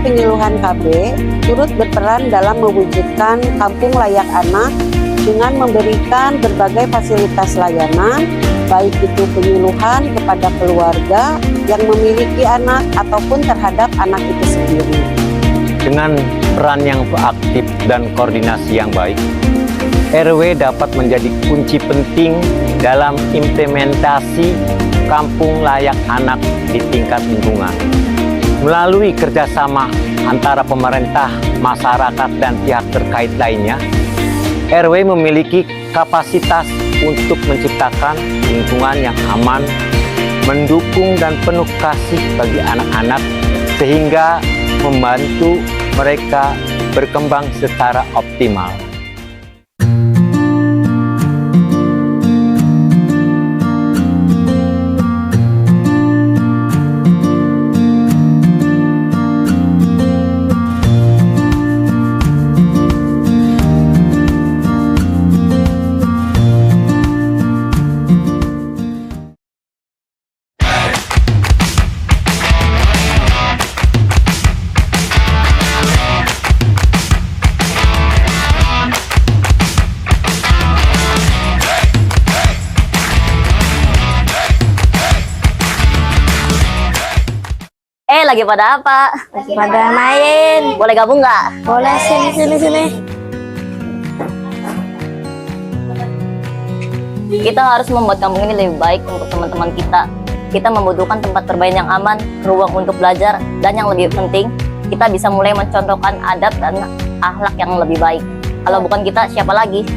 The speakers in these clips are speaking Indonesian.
Penyuluhan KB turut berperan dalam mewujudkan kampung layak anak dengan memberikan berbagai fasilitas layanan, baik itu penyuluhan kepada keluarga yang memiliki anak ataupun terhadap anak itu sendiri. Dengan peran yang aktif dan koordinasi yang baik, RW dapat menjadi kunci penting dalam implementasi kampung layak anak di tingkat lingkungan. Melalui kerjasama antara pemerintah, masyarakat, dan pihak terkait lainnya, RW memiliki kapasitas untuk menciptakan lingkungan yang aman, mendukung dan penuh kasih bagi anak-anak, sehingga membantu mereka berkembang secara optimal. Lagi pada apa? Lagi pada main. Boleh gabung nggak? Boleh, sini. Kita harus membuat kampung ini lebih baik untuk teman-teman kita. Kita membutuhkan tempat bermain yang aman, ruang untuk belajar, dan yang lebih penting, kita bisa mulai mencontohkan adab dan akhlak yang lebih baik. Kalau bukan kita, siapa lagi?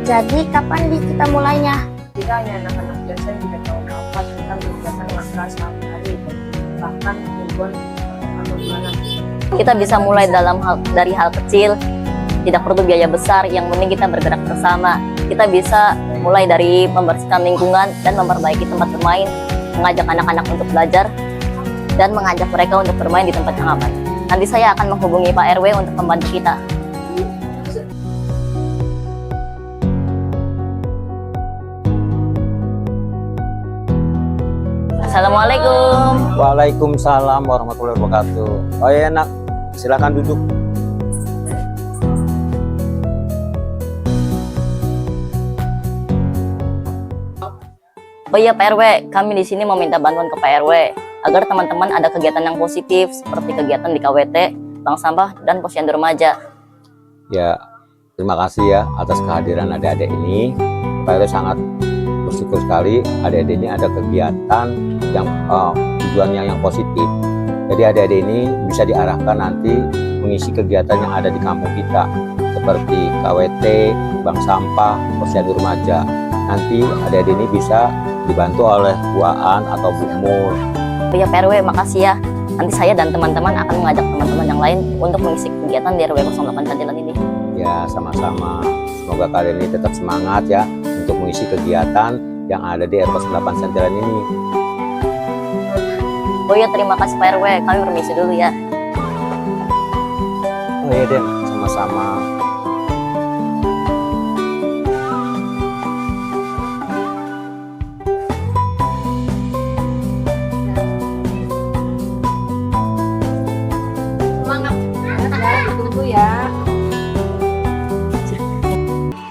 Jadi kapan kita mulainya? Jika hanya anak-anak biasa tidak tahu apa tentang kegiatan madrasah sehari-hari, bahkan ribuan atau gimana. Kita bisa mulai dari hal kecil, tidak perlu biaya besar, yang penting kita bergerak bersama. Kita bisa mulai dari membersihkan lingkungan dan memperbaiki tempat bermain, mengajak anak-anak untuk belajar, dan mengajak mereka untuk bermain di tempat yang aman. Nanti saya akan menghubungi Pak RW untuk membantu kita. Assalamualaikum. Waalaikumsalam warahmatullahi wabarakatuh. Oh ya nak, silakan duduk. Oh iya Pak RW, kami di sini mau minta bantuan ke Pak RW agar teman-teman ada kegiatan yang positif seperti kegiatan di KWT, bank sampah, dan posyandu remaja. Ya, terima kasih ya atas kehadiran adik-adik ini. Pak RW sangat bersyukur sekali adik-adik ini ada kegiatan yang tujuannya yang positif. Jadi adik-adik ini bisa diarahkan nanti mengisi kegiatan yang ada di kampung kita seperti KWT, bank sampah, posyandu remaja. Nanti adik-adik ini bisa dibantu oleh Buaan atau Bu Mul. Oh iya Pak RW, makasih ya. Nanti saya dan teman-teman akan mengajak teman-teman yang lain untuk mengisi kegiatan di RW 08 Cantilan ini. Ya, sama-sama. Semoga kalian ini tetap semangat ya untuk mengisi kegiatan yang ada di RW 08 Cantilan ini. Oh iya, terima kasih Pak RW. Kami permisi dulu ya. Oh iya Den, sama-sama.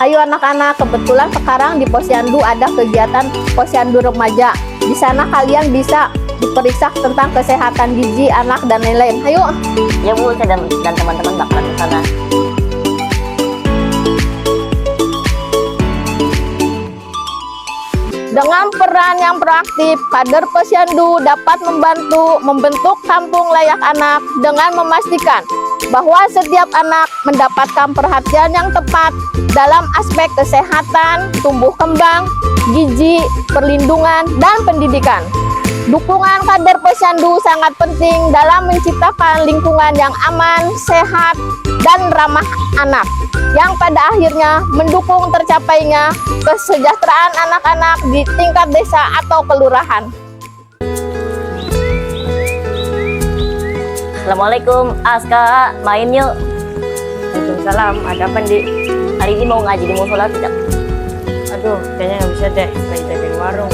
Ayo anak-anak, kebetulan sekarang di posyandu ada kegiatan posyandu remaja. Di sana kalian bisa diperiksa tentang kesehatan gizi anak dan lain-lain. Ayo. Ya Bu, saya dan teman-teman bakalan ke sana. Dengan peran yang proaktif, kader posyandu dapat membentuk kampung layak anak dengan memastikan bahwa setiap anak mendapatkan perhatian yang tepat dalam aspek kesehatan, tumbuh kembang, gizi, perlindungan, dan pendidikan. Dukungan kader posyandu sangat penting dalam menciptakan lingkungan yang aman, sehat, dan ramah anak, yang pada akhirnya mendukung tercapainya kesejahteraan anak-anak di tingkat desa atau kelurahan. Assalamualaikum, Aska, main yuk. Waalaikumsalam, ada apa Dik? Hari ini mau ngaji di musola tidak? Aduh, kayaknya nggak bisa deh, lagi jagain warung.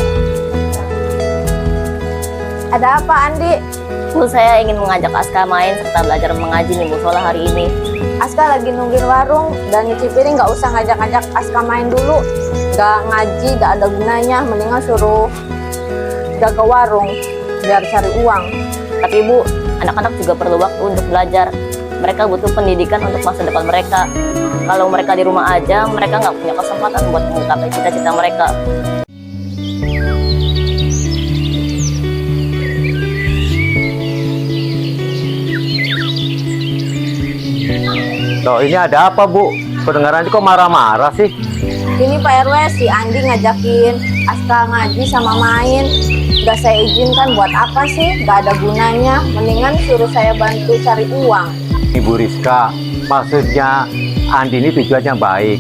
Ada apa, Andi? Bu, saya ingin mengajak Aska main serta belajar mengaji di musola hari ini. Aska lagi nungguin warung dan nyuci piring, nggak usah ngajak-ngajak Aska main dulu. Nggak ngaji, nggak ada gunanya. Mendingan suruh jaga warung biar cari uang. Tapi Bu, anak-anak juga perlu waktu untuk belajar. Mereka butuh pendidikan untuk masa depan mereka. Kalau mereka di rumah aja, mereka nggak punya kesempatan buat menggapai cita-cita mereka. Loh, ini ada apa, Bu? Kedengarannya kok marah-marah sih? Ini Pak RW, si Andi ngajakin Aska ngaji sama main. Nggak saya izinkan, buat apa sih? Nggak ada gunanya. Mendingan suruh saya bantu cari uang. Ibu Rizka, maksudnya Andi ini tujuannya baik.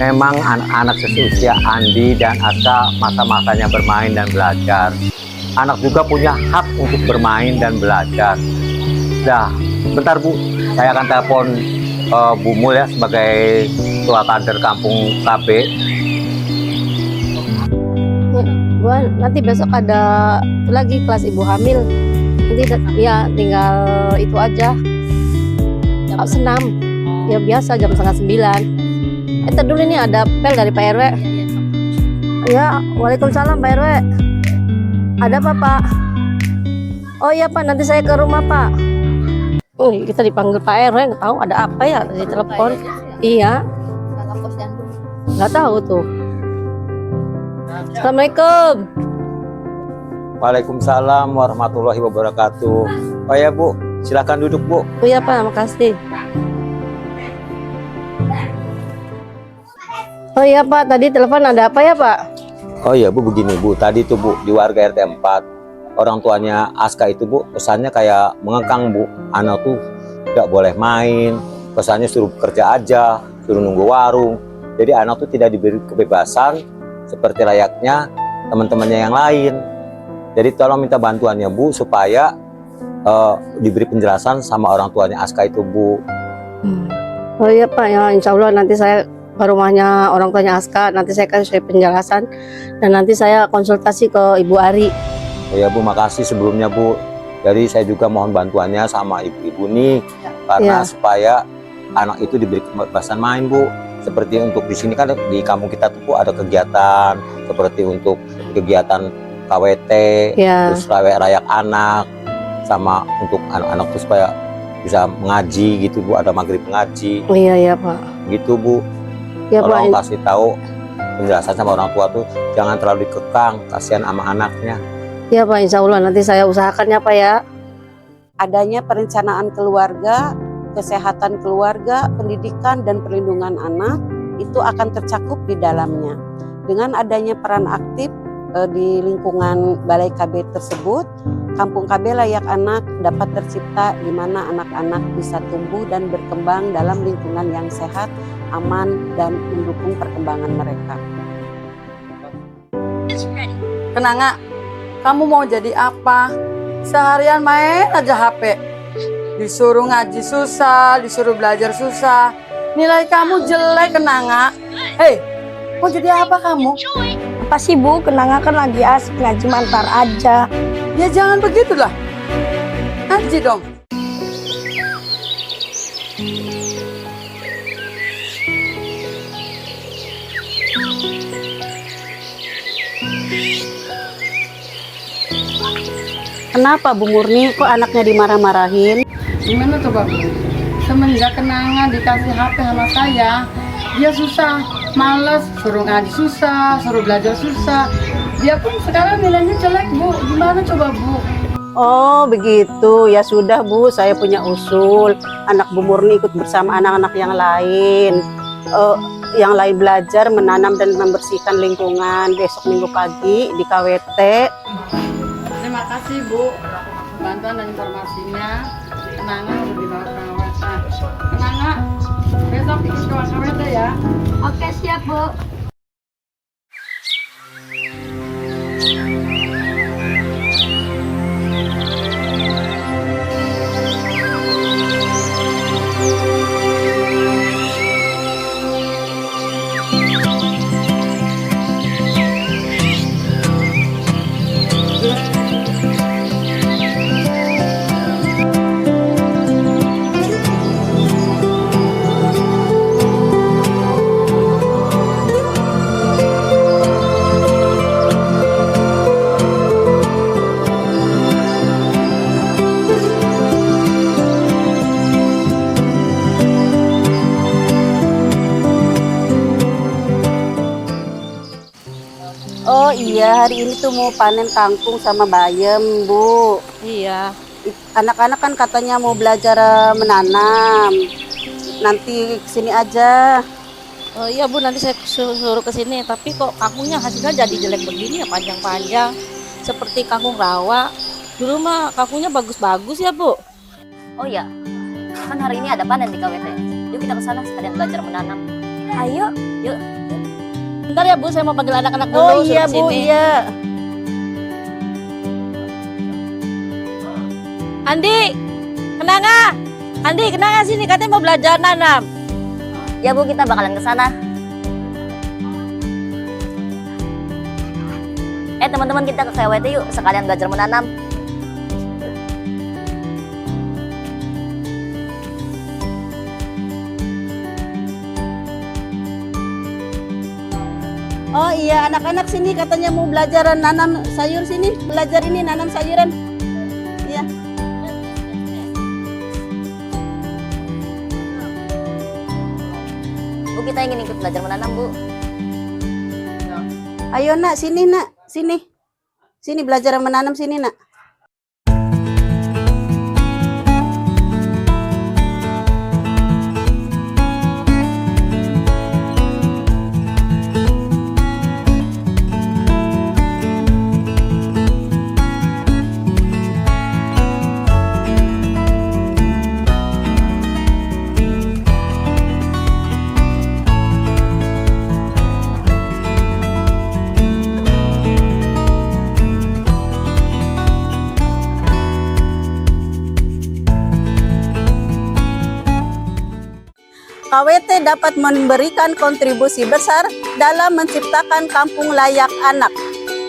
Memang anak-anak seusia Andi dan Aska masa-masanya bermain dan belajar. Anak juga punya hak untuk bermain dan belajar. Dah, bentar Bu, saya akan telepon Bu Mul ya sebagai ketua kader kampung KB. Gua nanti besok ada lagi kelas ibu hamil. Nanti ya tinggal itu aja. Senam. Ya biasa jam 8:30. Ntar dulu ini ada pel dari Pak RW. Ya, waalaikumsalam Pak RW. Ada apa Pak? Oh iya Pak, nanti saya ke rumah Pak. Oh, kita dipanggil Pak RW, nggak tahu ada apa ya di telepon. Iya. Nggak tahu tuh. Assalamualaikum. Waalaikumsalam warahmatullahi wabarakatuh. Oh ya Bu, silakan duduk Bu. Oh iya Pak, makasih. Oh iya Pak, tadi telepon ada apa ya Pak? Oh iya Bu, begini Bu, tadi tuh Bu di warga RT 4 orang tuanya Aska itu Bu, pesannya kayak mengekang Bu, anak tuh tidak boleh main, pesannya suruh bekerja aja, suruh nunggu warung. Jadi anak tuh tidak diberi kebebasan seperti layaknya teman-temannya yang lain. Jadi tolong minta bantuannya Bu supaya diberi penjelasan sama orang tuanya Aska itu Bu. Oh iya Pak, ya insya Allah nanti saya ke rumahnya orang tuanya Aska, nanti saya kasih penjelasan dan nanti saya konsultasi ke Ibu Ari. Oh ya Bu, makasih sebelumnya Bu. Jadi saya juga mohon bantuannya sama ibu-ibu nih, karena supaya anak itu diberi kebebasan main Bu. Seperti untuk di sini kan di kampung kita tuh Bu, ada kegiatan seperti untuk kegiatan KWT, terus rayak anak, sama untuk anak-anak tuh supaya bisa mengaji gitu Bu, ada maghrib mengaji. Oh iya Pak. Gitu Bu. Ya, Tolong Pak. kasih tahu penjelasan sama orang tua tuh jangan terlalu dikekang, kasihan sama anaknya. Ya Pak, insya Allah nanti saya usahakan ya Pak ya. Adanya perencanaan keluarga, kesehatan keluarga, pendidikan dan perlindungan anak itu akan tercakup di dalamnya. Dengan adanya peran aktif di lingkungan Balai KB tersebut, Kampung KB Layak Anak dapat tercipta di mana anak-anak bisa tumbuh dan berkembang dalam lingkungan yang sehat, aman, dan mendukung perkembangan mereka. Kenanga, kamu mau jadi apa? Seharian main aja HP. Disuruh ngaji susah, disuruh belajar susah. Nilai kamu jelek, Kenanga. Hei, mau jadi apa kamu? Apa sih Bu, Kenanga kan lagi asik ngaji mantar aja. Ya jangan begitulah. Ngaji dong. Kenapa Bu Murni kok anaknya dimarah-marahin? Gimana coba Bu? Semenjak Kenanga dikasih HP sama saya, dia susah, males, suruh ngaji susah, suruh belajar susah. Dia pun sekarang nilainya jelek Bu. Gimana coba Bu? Oh begitu, ya sudah Bu, saya punya usul. Anak Bu Murni ikut bersama anak-anak yang lain. Yang lain belajar menanam dan membersihkan lingkungan besok Minggu pagi di KWT. Terima kasih Bu, bantuan dan informasinya. Kenanga udah dibawa ke KWT. Kenanga, besok ikut ke KWT ya. Oke, siap Bu. hari ini tuh mau panen kangkung sama bayam, Bu. Iya. Anak-anak kan katanya mau belajar menanam. Nanti kesini aja. Oh iya Bu, nanti saya suruh ke sini. Tapi kok kangkungnya hasilnya jadi jelek begini ya, panjang-panjang. Seperti kangkung rawa. Dulu mah kangkungnya bagus-bagus ya Bu. Oh iya, kan hari ini ada panen di KWT. Yuk kita ke sana sekalian belajar menanam. Ayo. Yuk. Bentar ya Bu, saya mau panggil anak-anak dulu. Oh iya, suruh Bu, kesini. iya. Andi, kenanga sini, katanya mau belajar nanam. Ya Bu, kita bakalan ke sana. Teman-teman, kita ke KWT yuk sekalian belajar menanam. Oh iya, anak-anak sini katanya mau belajar nanam sayur sini. Belajar ini nanam sayuran. Iya. Bu, kita ingin ikut belajar menanam, Bu. Ayo nak, sini nak, sini. Sini belajar menanam sini nak. KWT dapat memberikan kontribusi besar dalam menciptakan kampung layak anak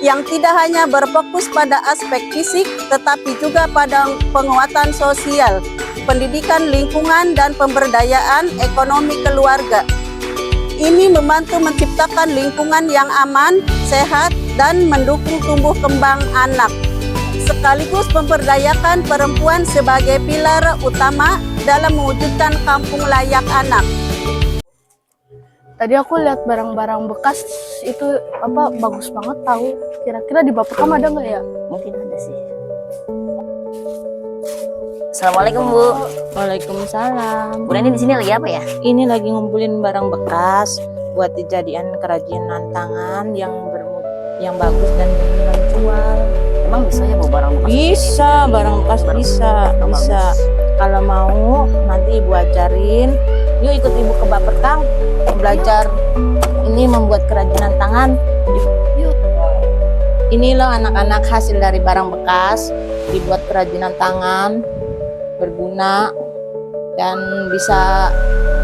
yang tidak hanya berfokus pada aspek fisik tetapi juga pada penguatan sosial, pendidikan lingkungan dan pemberdayaan ekonomi keluarga. Ini membantu menciptakan lingkungan yang aman, sehat dan mendukung tumbuh kembang anak, sekaligus memberdayakan perempuan sebagai pilar utama dalam mewujudkan kampung layak anak. Tadi aku lihat barang-barang bekas itu bagus banget tahu. Kira-kira di Bapakam ada nggak ya? Mungkin ada sih. Assalamualaikum, Bu. Waalaikumsalam. Bu Neni di sini lagi apa ya? Ini lagi ngumpulin barang bekas buat dijadikan kerajinan tangan yang bagus dan menjual. Emang bisa ya bawa barang bekas? Bisa, barang bekas bisa. Kalau mau nanti Ibu ajarin. Yuk ikut Ibu ke Bapakam belajar ini membuat kerajinan tangan. Yuk. Ini loh anak-anak hasil dari barang bekas dibuat kerajinan tangan berguna dan bisa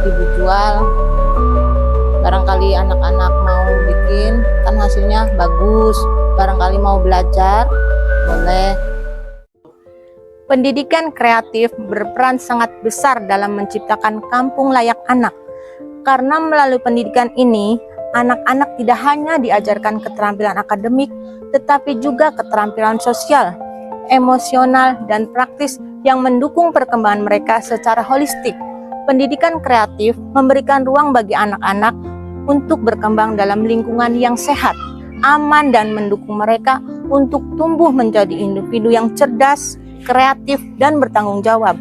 Ibu jual. Barangkali anak-anak mau bikin, kan hasilnya bagus. Barangkali mau belajar, boleh. Pendidikan kreatif berperan sangat besar dalam menciptakan kampung layak anak. Karena melalui pendidikan ini, anak-anak tidak hanya diajarkan keterampilan akademik, tetapi juga keterampilan sosial, emosional, dan praktis yang mendukung perkembangan mereka secara holistik. Pendidikan kreatif memberikan ruang bagi anak-anak untuk berkembang dalam lingkungan yang sehat, aman, dan mendukung mereka untuk tumbuh menjadi individu yang cerdas, kreatif, dan bertanggung jawab.